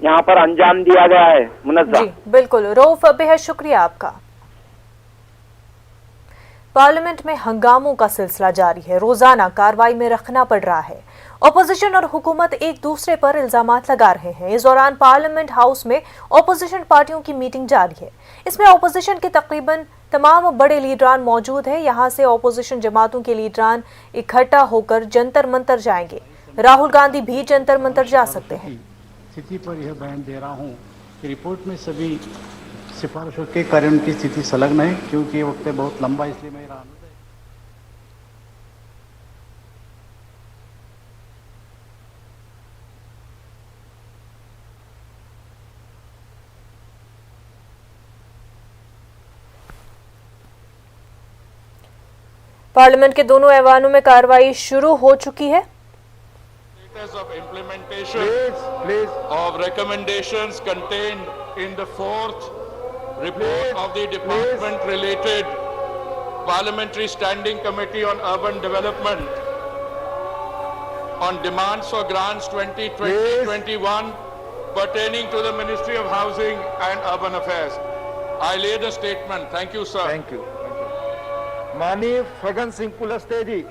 यहाँ पर अंजाम दिया गया है। मुनज़्ज़ा। जी बिल्कुल रऊफ, बेहद शुक्रिया आपका। पार्लियामेंट में हंगामों का सिलसिला जारी है, रोजाना कार्रवाई में रखना पड़ रहा है। ऑपोजिशन और हुकूमत एक दूसरे पर इल्जामात लगा रहे हैं। इस दौरान पार्लियामेंट हाउस में ऑपोजिशन पार्टियों की मीटिंग जारी है। इसमें ऑपोजिशन के तकरीबन तमाम बड़े लीडरान मौजूद हैं। यहां से ऑपोजिशन जमातों के लीडरान इकट्ठा होकर जंतर मंतर जाएंगे। राहुल गांधी भी जंतर मंतर जा सकते हैं। स्थिति पर यह बयान दे रहा हूँ कि रिपोर्ट में सभी सिफारिशों के कारण की स्थिति संलग्न है, क्योंकि ये वक्त बहुत लंबा, इसलिए मैं रहा। पार्लियामेंट के दोनों ऐवानों में कार्रवाई शुरू हो चुकी है। Of implementation of recommendations contained in the fourth report of the department related Parliamentary Standing Committee on Urban Development on demands for grants 2020-21 pertaining to the Ministry of Housing and Urban Affairs. I lay the statement. Thank you, sir. Thank you. माननीय फग्गन सिंह कुलस्ते जी।